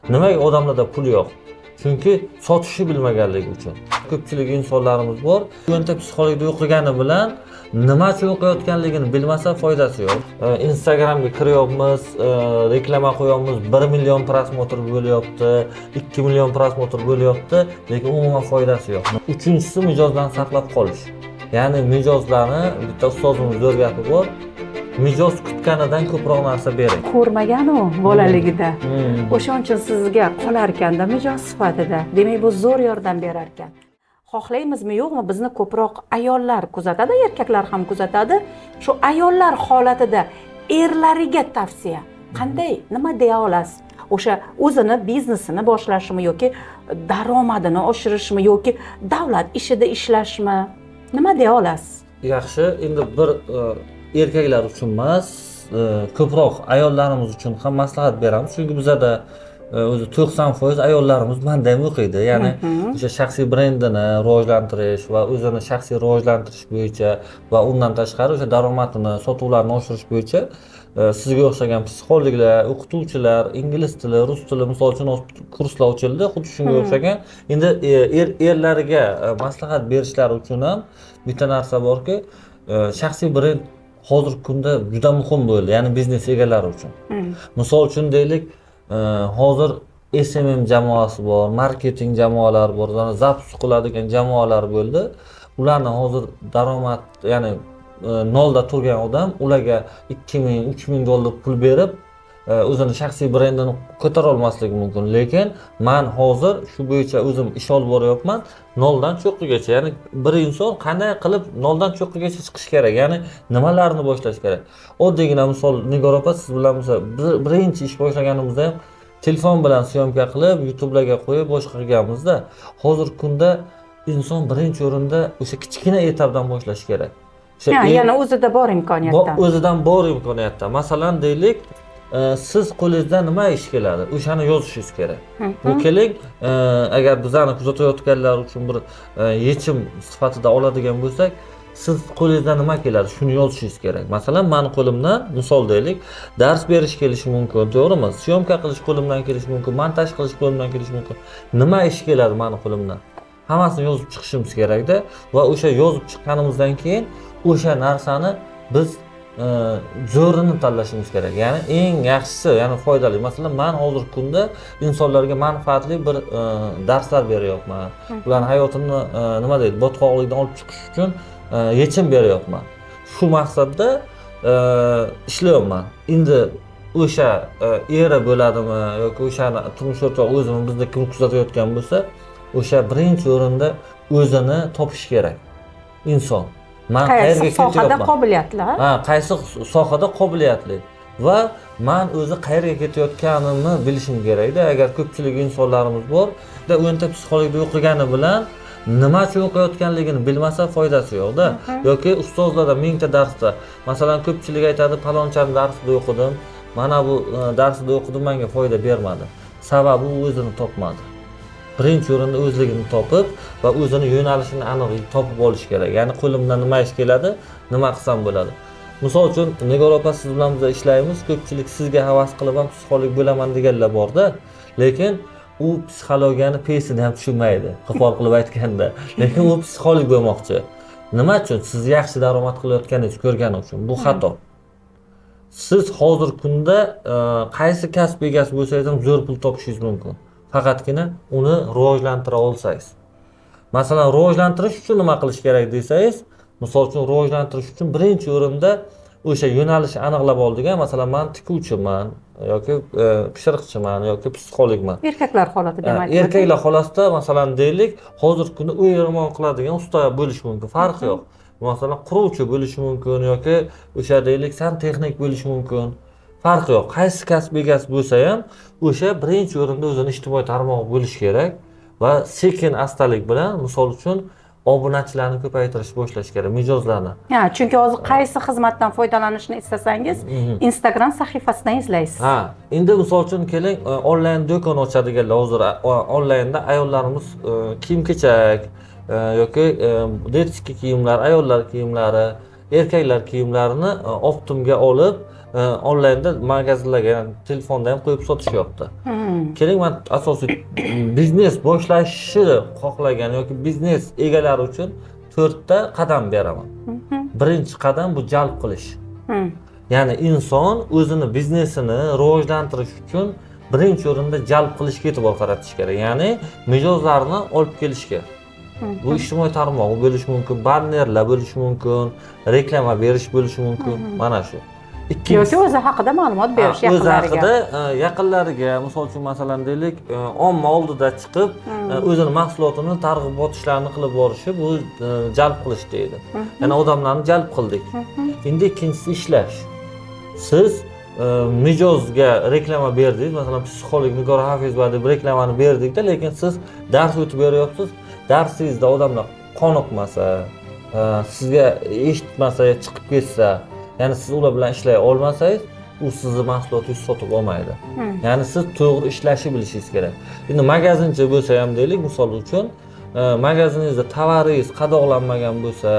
Nimaga odamlarda pul yo'q? Chunki sotishni bilmaganligi uchun. Ko'pchilik insonlarimiz bor, yo'nta psixologda o'qigani bilan nima uchun o'qiyotganligini bilmasa foydasi yo'q. Instagramga kiryapmiz, reklama qo'yapmiz, 1 million prosmotr bo'lyapti, 2 million prosmotr bo'lyapti, lekin umuman foydasi yo'q. Uchinchisi mijozdan saqlab qolish. Ya'ni mijozlarni bitta ustozimiz zo'r gapi bor. Mijoz kutganidan ko'proq narsa bering. Ko'rmagan u bolaligida. O'shaning uchun sizga qolar ekanda mijoz sifatida. Demak, bu zo'r yordam berar ekan. Xohlaymizmi yo'qmi, bizni ko'proq ayollar kuzatadi, erkaklar ham kuzatadi. Shu ayollar holatida erlariga tavsiya qanday, nima deya olasiz? O'sha o'zini biznesini boshlashmi yoki daromadini oshirishmi yoki davlat ishida ishlashmi? Nima deya olasiz? Yaxshi, endi bir erkaklar uchun emas, ko'proq ayollarimiz uchun ham maslahat beramiz. Chunki bizada o'zi 90% ayollarimiz menda ham o'qiydi. Ya'ni o'sha shaxsiy brendini rivojlantirish va o'zini shaxsiy rivojlantirish bo'yicha va undan tashqari o'sha daromadini, sotuvlarni oshirish bo'yicha sizga o'xshagan psixologlar, o'qituvchilar, ingliz tili, rus tili misol uchun kurslar ochildi. Xuddi shunga o'xshagan. Endi erlarga maslahat berishlari uchun ham bitta narsa borki, shaxsiy brend hozirgi kunda juda muhim bo'ldi, ya'ni biznes egalari uchun. Misol uchun deylik, hozir SMM jamoasi bor, marketing jamoalari bor, zapus qiladigan jamoalar bo'ldi. Ularni hozir daromad, ya'ni nolda turgan odam ularga 2000, 3000 dollar pul berib o'zini shaxsiy brendini ko'tara olmasligi mumkin. Lekin men hozir shu bo'yicha o'zim ish olib boryapman, noldan cho'qqigacha. Ya'ni bir inson qanday qilib noldan cho'qqigacha chiqish kerak, ya'ni nimalarni boshlash kerak. Oddiygina misol Nigor opa, siz bilan birinchi ish boshlaganimizda ham telefon bilan syomka qilib, YouTube'larga qo'yib boshqa qilganmizda, hozirgi kunda inson birinchi o'rinda o'sha kichkina etapdan boshlash kerak. Yana o'zida bor imkoniyatdan. O'zidan bor imkoniyatdan. Masalan deylik, siz qo'lingizdan nima ish keladi, o'shani yozishingiz kerak. Bu keling, agar bizlarni kuzatayotganlar uchun bir yechim sifatida oladigan bo'lsak, siz qo'lingizdan nima keladi, shuni yozishingiz kerak. Masalan, meni qo'limdan, misol deylik, dars berish kelishi mumkin, to'g'rimi? Syomka qilish qo'limdan kelishi mumkin, montaj qilish qo'limdan kelishi mumkin. Nima ish keladi meni qo'limdan? Hammasini yozib chiqishimiz kerakda va o'sha yozib chiqqanimizdan keyin o'sha narsani biz zo'rini tanlashimiz kerak. Ya'ni eng yaxshisi, ya'ni foydali. Masalan, men hozirgi kunda insonlarga manfaatli bir darslar beryapman. Ularning hayotini nima deydi, botqoqlikdan olib chiqish uchun yechim beryapman. Shu maqsadda ishlayapman. Endi o'sha eri bo'ladimi yoki o'shani turmush o'rtog'i o'zini bizni kim kuzatayotgan bo'lsa, o'sha birinchi o'rinda o'zini topish kerak inson. Men qayerga sohada qobiliyatli? Qaysi sohada qobiliyatli va men o'zi qayerga ketayotganimni bilishim kerak-da. Agar ko'pchilik insonlarimiz bor, o'nta psixologda o'qigani bilan nima uchun o'qiyotganligini bilmasa foydasi yo'q-da. Yoki ustozlarda mingta darsda, masalan, ko'pchilik aytadi, palonchani darsida o'qidim, mana bu darsida o'qidim, menga foyda bermadi. Sababi u o'zini topmadi. Birinchi o'rinda o'zligini topib va o'zini yo'nalishini aniq topib olish kerak. Ya'ni qo'limdan nima ish keladi, nima qilsam bo'ladi. Misol uchun, Nigor opa, siz bilan biz ishlaymiz. Ko'pchilik sizga havas qilib ham psixolog bo'laman deganlar bor-da, lekin u psixologiyani pesini ham tushunmaydi, qo'pol qilib aytganda. Lekin u psixolog bo'lmoqchi. Nima uchun? Siz yaxshi daromad qilayotganingizni ko'rgani uchun. Bu xato. Siz hozir kunda qaysi kasb egasi bo'lsangiz ham zo'r pul topishingiz mumkin. Faqatgina uni rivojlantira olsangiz. Masalan, rivojlantirish uchun nima qilish kerak desangiz, misol uchun rivojlantirish uchun birinchi o'rinda o'sha yo'nalishni aniqlab oldigan, masalan, men tikuvchiman yoki pishiriqchiman yoki psixologman. Erkaklar holatida demak. Erkaklar holatida, masalan, deylik, hozirgi kunda uy remont qiladigan usta bo'lish mumkin, farqi yo'q. Masalan, quruvchi bo'lish mumkin yoki o'sha deylik, santexnik bo'lish mumkin. Farqi yo'q. Qaysi kasb egasi bo'lsa ham, o'sha birinchi o'rinda o'zini ijtimoiy tarmoq bo'lish kerak va sekin astalik bilan, misol uchun, obunachilarni ko'paytirish boshlash kerak, mijozlarni. Chunki hozir qaysi xizmatdan foydalanishni istasangiz, Instagram sahifasidan izlaysiz. Endi misol uchun keling, onlayn do'kon ochadiganlar, hozir onlaynda ayollarimiz kiyim-kechak yoki detskiy kiyimlar, ayollar kiyimlari, erkaklar kiyimlarini optimga olib onlaynda magazinlarga, ya'ni telefonda ham qo'yib sotishyapti. Keling, men asosiy biznes boshlashni xohlagan yoki biznes egalari uchun 4 ta qadam beraman. Birinchi qadam bu jalb qilish. Ya'ni inson o'zini biznesini rivojlantirish uchun birinchi o'rinda jalb qilishga e'tibor qaratish kerak. Ya'ni mijozlarni olib kelishga. Bu ijtimoiy tarmoq bo'lishi mumkin, bannerlar bo'lishi mumkin, reklama berish bo'lishi mumkin. Mana shu. Yoki o'zi haqida ma'lumot berish o'zi yaqinlariga. haqida yaqinlariga, misol uchun masalan deylik, omma oldida chiqib, o'zini mahsulotini targ'ibot ishlarini qilib borishi bu jalb qilish deydi. Ya'ni odamlarni jalb qildik. Endi ikkinchisi ishlash. Siz mijozga reklama berdingiz, masalan psixolog Nigora Hafizova deb reklamani berdikda, lekin siz dars o'tib beryapsiz. Darsingizda odamlar qoniqmasa, sizga eshitmasa, chiqib ketsa, ya'ni siz ular bilan ishlay olmasangiz, u sizni mahsulotingizni sotib olmaydi. Ya'ni siz to'g'ri ishlashni bilishingiz kerak. Endi magazinchi bo'lsa ham deylik, misol uchun, magaziningizda tovaringiz qadoqlanmagan bo'lsa,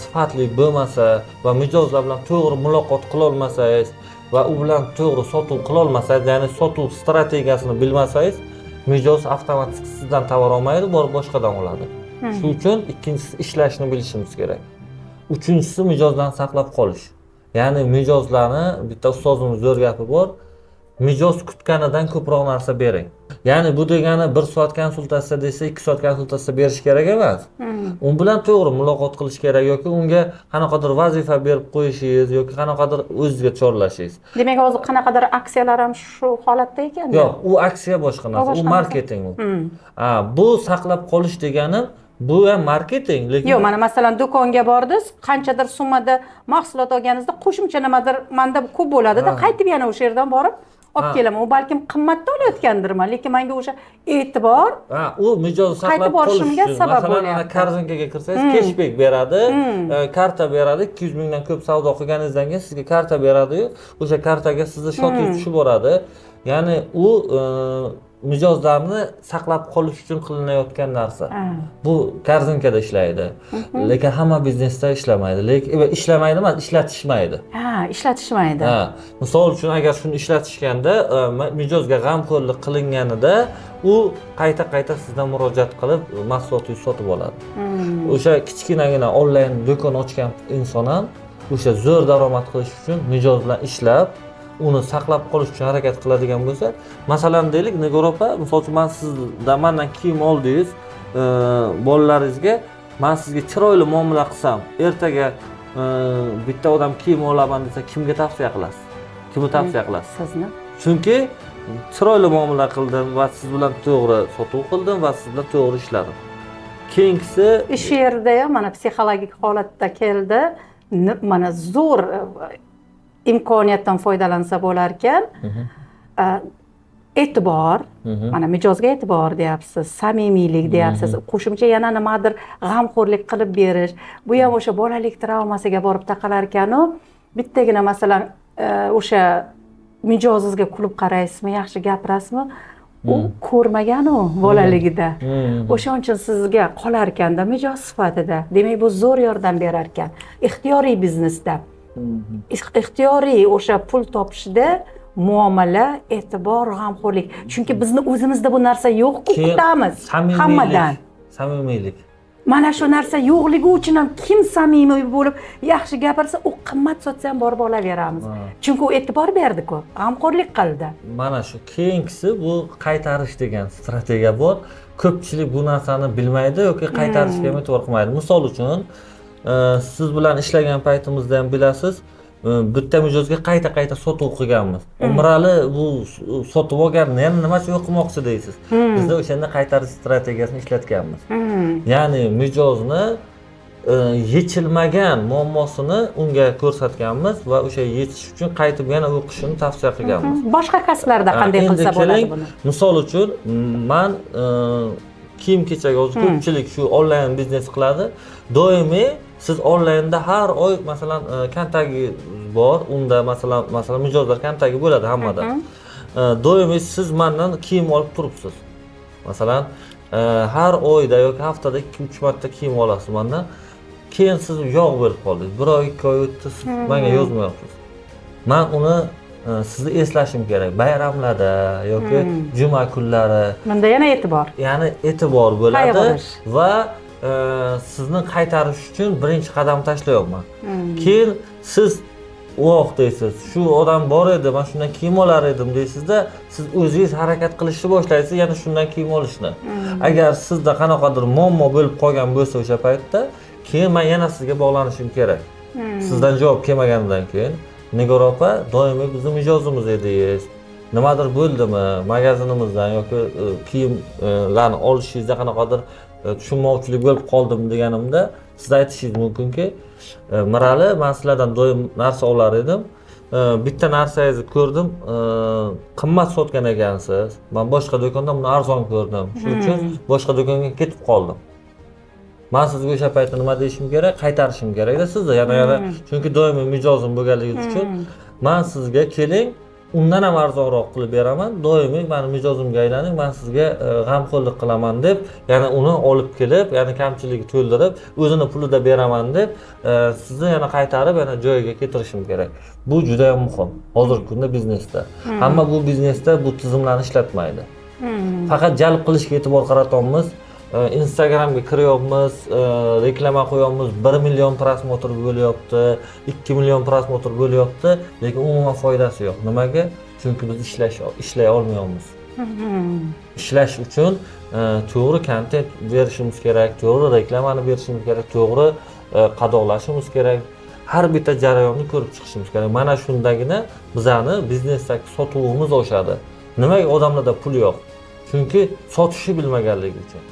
sifatli bo'lmasa va mijozlar bilan to'g'ri muloqot qila olmasangiz va u bilan to'g'ri sotuv qila olmasangiz, ya'ni sotuv strategiyasini bilmasangiz, mijoz avtomatik sizdan tovar olmaydi, borib boshqadan oladi. Shuning uchun ikkinchisi ishlashni bilishimiz kerak. Uchinchisi mijozlarni saqlab qolish. Ya'ni mijozlarni, bitta ustozimiz zo'r gapi bor, mijoz kutganidan ko'proq narsa bering. Ya'ni bu degani 1 soat konsultatsiya desa 2 soat konsultatsiya berish kerak emas. U bilan to'g'ri muloqot qilish kerak yoki unga qanaqadir vazifa berib qo'yishingiz yoki qanaqadir o'zingizga chorlashingiz. Demak, hozir qanaqadir aksiyalar ham shu holatda ekan. Yo'q, u aksiya boshqa narsa, u marketing u. Bu saqlab qolish degani bu ham marketing, lekin yo'q, mana masalan do'konga bordingiz, qanchadir summada mahsulot olganingizda qo'shimcha nimadir menda ko'p bo'ladi-da, qaytib yana o'sha yerdan borib olib kelaman. U balkim qimmatda olayotgandirman, lekin menga o'sha e'tibor, u mijoz saqlab qolish uchun sabab masalan ana korzinkaga kirsangiz, cashback beradi, karta beradi, 200 mingdan ko'p savdo qilganingizdan keyin sizga karta beradi-yu, o'sha kartaga sizni shotingiz tushib boradi. Ya'ni u mijozlarni saqlab qolish uchun qilinayotgan narsa. Bu korzinkada ishlaydi. Lekin hamma biznesda ishlamaydi. Lekin ishlamaydi emas, ishlatishmaydi. Ishlatishmaydi. Misol uchun agar shuni ishlatishganda, mijozga g'amxo'rlik qilinganida, u qayta sizdan murojaat qilib mahsulotingizni sotib oladi. O'sha kichkinagina onlayn do'kon ochgan inson ham o'sha zo'r daromad qilish uchun mijoz bilan ishlab, uni saqlab qolish uchun harakat qiladigan bo'lsa, masalan deylik, Nigora opa, misol uchun sizdan mendan kiyim oldingiz, bolalaringizga men sizga chiroyli muomala qilsam, ertaga bitta odam kiyim olaman desa, kimga tavsiya qilasiz? Kimni tavsiya qilasiz? Sizni. Chunki chiroyli muomala qildim va siz bilan to'g'ri sotuv qildim va siz bilan to'g'ri ishladim. Keyingisi ish yerida ham mana psixologik holatda keldi, mana zo'r imkoniyatdan foydalansa bo'lar ekan. E'tibor, mana mijozga e'tibor deyapsiz, samimiylik deyapsiz, qo'shimcha yana nimadir g'amxo'rlik qilib berish. Bu ham o'sha bolalik travmasiga borib taqalar ekan-u, bittagina masalan o'sha mijozingizga kulib qaraysizmi, yaxshi gapirasizmi? U ko'rmagan-u bolaligida. O'shaning uchun sizga qolar ekanda mijoz sifatida. Demak, bu zo'r yordam berar ekan. Ixtiyoriy biznesda. Ixtiyoriy o'sha pul topishda muomala, e'tibor, g'amxo'rlik. Chunki bizni o'zimizda bu narsa yo'q-ku, kutamiz hammadan. Samimiylik. Mana shu narsa yo'qligi uchun ham kim samimiy bo'lib yaxshi gapirsa, u qimmat sotsa ham borib olaveramiz. Chunki u e'tibor berdi-ku, g'amxo'rlik qildi. Mana shu keyingisi bu qaytarish degan strategiya bor. Ko'pchilik bu narsani bilmaydi yoki qaytarishga e'tibor qilmaydi. Misol uchun, siz bilan ishlagan paytimizda ham bilasiz, bitta mijozga qayta sotuv qilganmiz. Umrali bu sotib olganni yana nima uchun qilmoqchi deysiz. Bizda o'shanda qaytarish strategiyasini ishlatganmiz. Ya'ni mijozni yechilmagan muammosini unga ko'rsatganmiz va o'sha yechish uchun qaytib yana o'qishini tavsiya qilganmiz. Boshqa kasblarda qanday qilsa bo'ladi buni? Misol uchun, men kiyim-kechak hozir ko'pchilik shu onlayn biznes qiladi. Doimiy siz onlaynda har oy masalan kontagi bor, unda masalan mijozlar kontagi bo'ladi hammada. Doimiy siz mendan kiyim olib turibsiz. Masalan, har oyda yoki haftada 2-3 marta kiyim olasiz mendan. Keyin siz yog' berib qoldingiz. 1 oy, 2 oy o'tdi, siz menga yozmayapsiz. Men uni sizni eslashim kerak bayramlarda yoki juma kunlari. Bunda yana e'tibor. Ya'ni e'tibor bo'ladi Qayg'urish. va sizni qaytarish uchun birinchi qadam tashlayapman. Keyin siz deysiz, shu odam bor edi, men shundan kiyim olar edim deysizda, siz o'zingiz harakat qilishni boshlaysiz, yana shundan kiyim olishni. Agar sizda qanaqadir muammo bo'lib qolgan bo'lsa o'sha paytda, keyin men yana sizga bog'lanishim kerak. Sizdan javob kelmaganidan keyin, Nigora opa, doimiy bizning mijozimiz edingiz. Nimadir bo'ldimi magazinimizdan yoki kiyimlarni olishingizda qanaqadir tushunmovchilik bo'lib qoldimi deganimda, siz aytishingiz mumkinki, Mirali, men sizlardan doim narsa olar edim. Bitta narsangizni ko'rdim, qimmat sotgan ekansiz. Men boshqa do'kondan buni arzon ko'rdim. Shuning uchun boshqa do'konga ketib qoldim. Men sizga o'sha paytda nima deyishim kerak? Qaytarishim kerak-da sizni. Yana chunki doimiy mijozim bo'lganligingiz uchun men sizga keling, undan ham arzonroq qilib beraman. Doimiy meni mijozimga aylaning, men sizga g'amxo'rlik qilaman deb, ya'ni uni olib kelib, ya'ni kamchilikni to'ldirib, o'zini pulida beraman deb, sizni yana qaytarib, yana joyiga keltirishim kerak. Bu juda ham muhim hozirgi kunda biznesda. Hamma bu biznesda bu tizimlarni ishlatmaydi. Faqat jalb qilishga e'tibor qaratamiz. Instagramga kiryapmiz, reklama qo'yamiz, 1 million prosmotr bo'lyapti, 2 million prosmotr bo'lyapti, lekin umuman foydasi yo'q. Nimaga? Chunki biz ishlay olmayapmiz. Ishlash uchun to'g'ri kontent berishimiz kerak, to'g'ri reklamani berishimiz kerak, to'g'ri qadoqlashimiz kerak. Har bitta jarayonni ko'rib chiqishimiz kerak. Mana shundagina bizani biznesdagi sotuvimiz oshadi. Nimaga odamlarda pul yo'q? Chunki sotishni bilmaganligi uchun.